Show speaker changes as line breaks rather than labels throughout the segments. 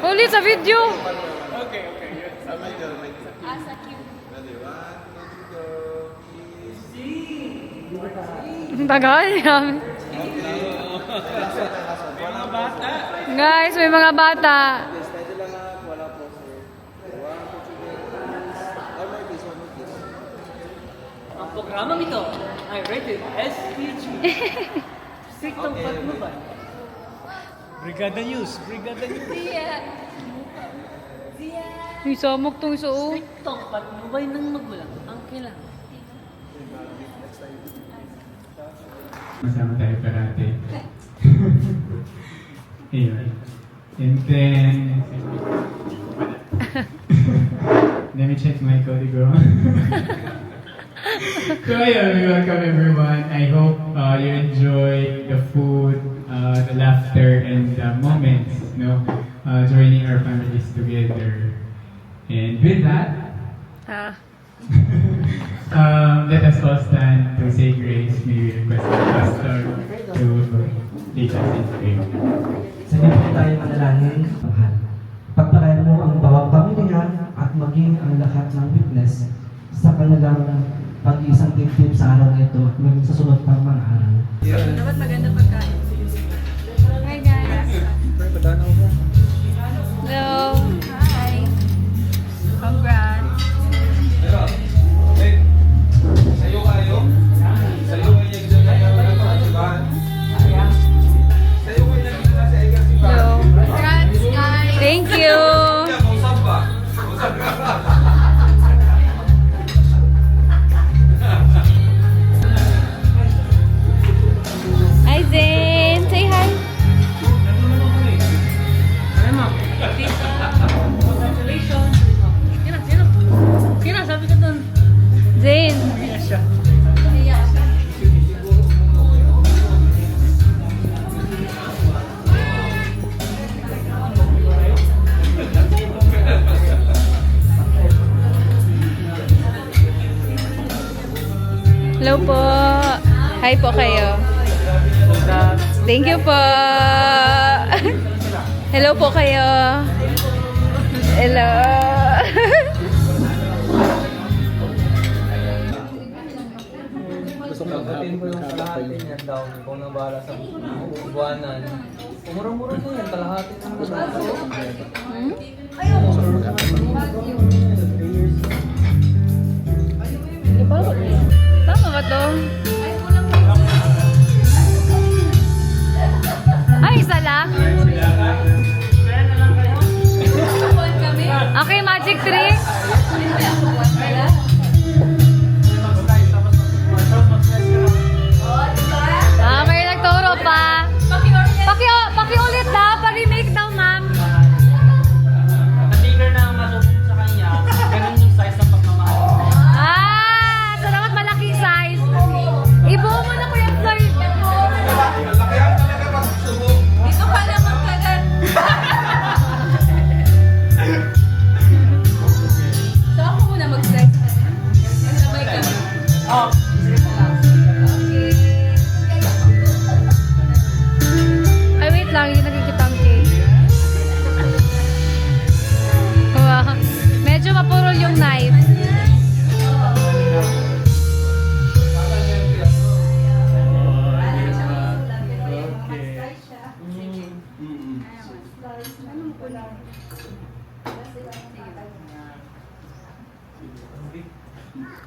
Ulit sa video.
Okay. Sa video.
Asa cute. Tagal namin.
Mga bata.
Guys, may mga bata.
Ang programang ito ay rated SPG. Striktong patnubay. Brigada News.
May samok tong iso.
Striktong patnubay ng magulang ang kailangan.
Masama tayo parati. Ayun. And then, let me check my code, bro. So ayun, welcome everyone. I hope you enjoy the food, the laughter, and the moments, joining our families together. And with that, let us all stand to say grace. May we request the pastor to lead us in prayer.
Sa po tayo manalangin, mahal. Pagpalain mo ang bawat pamilya at maging ang lahat ng witness sa kanilang pag-iisang tip sa araw na ito at maging sa sunod pang mga araw.
Dapat maganda pagkain. Hi guys. Hello. Hi. Congrats.
Sa'yo kayo? Sa'yo kayo nagdala ng kasibahan? Sa'yo kayo nagdala sa ikasibahan?
Hello. Congrats guys. Thank you.
Kausap ba? Kausap ka.
Hi Zen. Say hi.
Congratulations. Sino? Sabi ka dun.
Zen. Hello po. Hi po kayo. Thank you po. Hello po kayo. Hello.
Pagdating ko yung kalahati niyan daw, kung nang bahala sa buwanan. Umurang-murang na yan, kalahati ng
Tama ba to? Ay, isa lang. Okay, magic trick. Ay, wait lang. Yung nakikita ang cake. Wow. Medyo mapurol yung knife.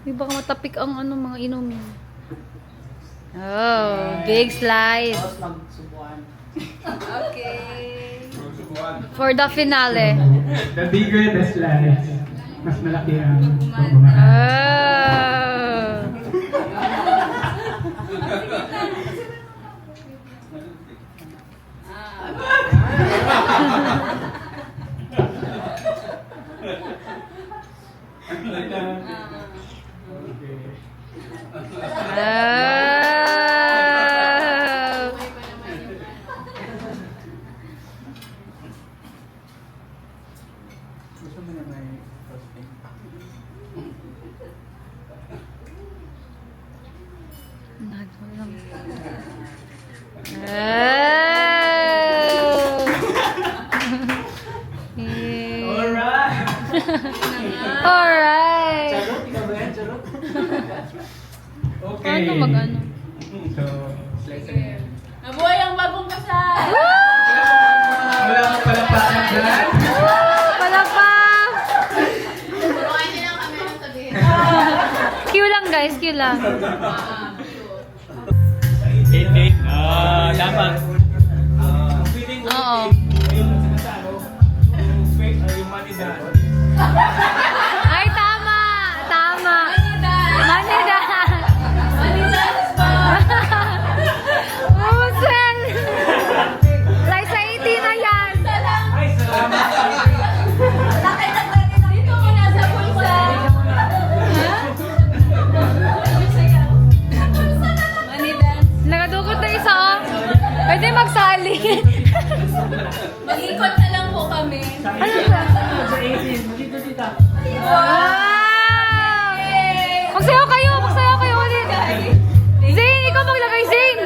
May baka matapik ang ano, mga inumin. Oh, big slice. For the finale.
The bigger the slice, mas malaki ang pagmamahal.
Oh. Oh. Alright.
Okay.
Ano mag-ano?
So, slice again.
Mabuhay ang bagong kasal!
Wala akong palapakan dyan.
Palakpak! Cue lang guys, cue lang.
Dapat.
Oo. Ay, tama! Tama! Manida! Usen! Like sa 80 na yan!
Dito ko na sa pulsa! Money dance.
Nakadukot na isa oh. Pwede magsali.
Mag-ikot na lang po kami.
Ano ba? Wow! Magsayaw kayo! Magsayaw kayo ulit! Zane! Ikaw maglagay, Zane!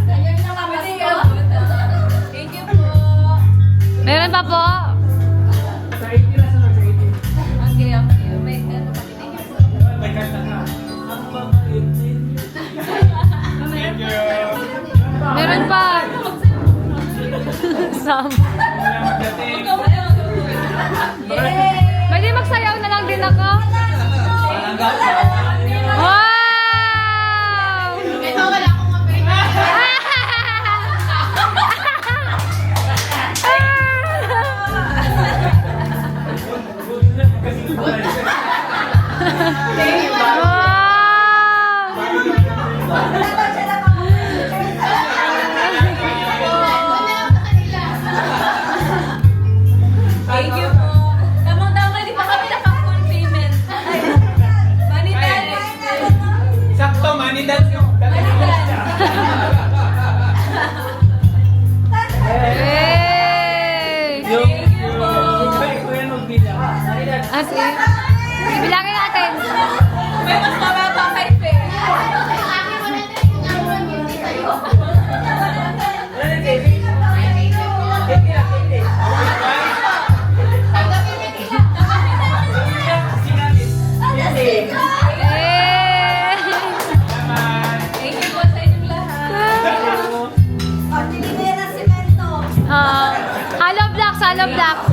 Ayun na kami siya. Thank you po.
Meron pa po?
Okay, okay. May ano pa din.
Meron pa! Sam. Pwede magsayaw na lang din ako? Wow!
Ito wala akong mapinag. Thank you po. Tamang-tama, di pa kami naka-full payment. Money dance.
Sakto, money dance yung
Money dance.
Hey!
Thank you po.
Ate, ibilangin natin.
May mas mababa kay Faye.
Hey!
Thank you po sa inyong lahat.
Hollow blocks, hollow blocks.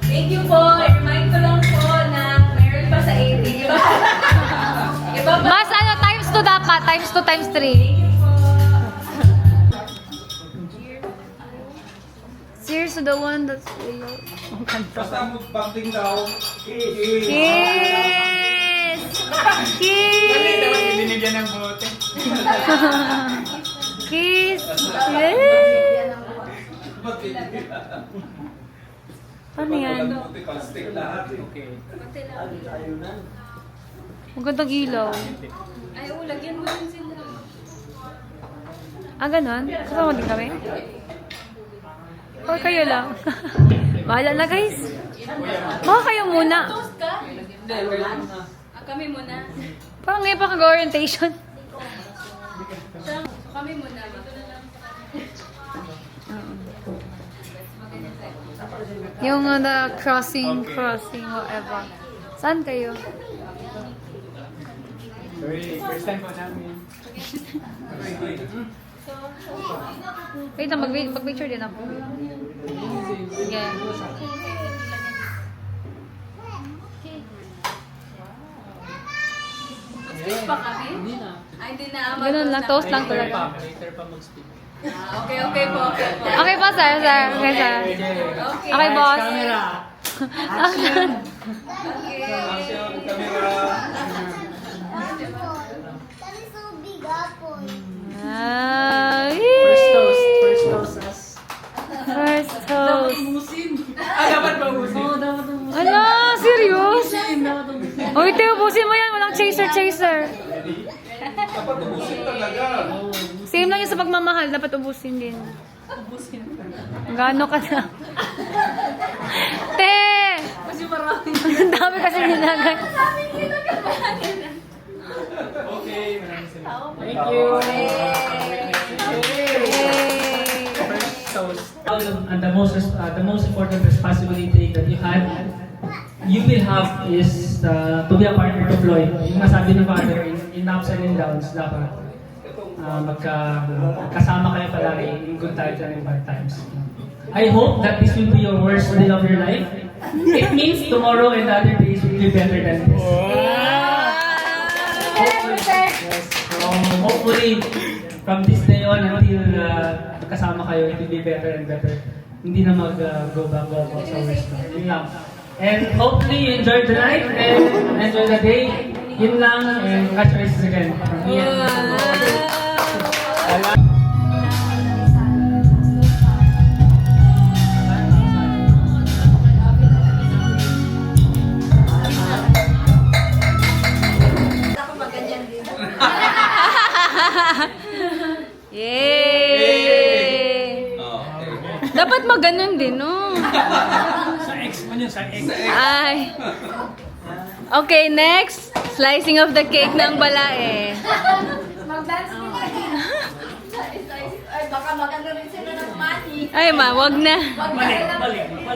Thank you po. I-remind ko lang po na meron pa sa 80. Iba pa. Iba pa.
Mas ano, times 2 dapat. Times 2, times 3.
Thank you po.
Cheers to the one that's below. Ang kanta.
Basta mag-banting daw.
Kiss! Kiss!
Binigyan ng bote.
Kiss! Yay! Ano yan?
Plastic lahat.
Okay.
Magandang ilaw.
Ay, lagyan mo din sila.
Ah, ganon? Kasama din kami? Or kayo lang? Bahala na guys. Baka kayo muna.
Toast ka? Kami muna.
Parang ngayon pa kag-orientation.
So, kami muna.
Yung crossing, whatever. Saan kayo?
Sorry, first time po namin.
Wait lang, mag-picture din ako. Sige.
Mag-speak pa kami? Ay, hindi na.
Ganun lang, toast lang talaga.
Later pa mag-speak.
Okay, okay po, okay po.
Okay po, sir. Okay, sir.
Okay.
Okay, boss.
Camera!
Okay.
Action, camera.
Ah,
First toast.
yee!
First toast as...
First toast.
dapat ba ubusin? Oo, dapat ubusin.
Ala, serious? Uy, Teo, ubusin mo yan. Walang chaser.
Dapat ubusin talaga.
Same lang yun sa pagmamahal. Dapat ubusin din. Gano ka na? Te!
Kasi marami.
Ang dami kasi nilagay.
Okay, maraming salamat.
Thank you!
Yay!
First toast. And the most important responsibility that you will have is to be a partner to Floyd. Yung nasabi ni Father, in ups and in downs, dapat magkasama kayo palagi in good times and in bad times. I hope that this will be your worst day of your life. It means tomorrow and the other days will be better than this. Hopefully, from this day on until kasama kayo, it will be better and better. Hindi na mag-go back sa worst. Yun lang. And hopefully you enjoyed the night and enjoy the day. Yun lang, and catch your races again. From me and
Ako maganyan din.
Yay!
Oh, okay.
Dapat maganon din, no?
sa ex mo yun, sa ex.
Ay. Okay, next. Slicing of the cake ng balae.
Mag-dance din Ay, baka maganda rin sila ng money.
Ay, ma, wag na.
Wag na lang.
Balik.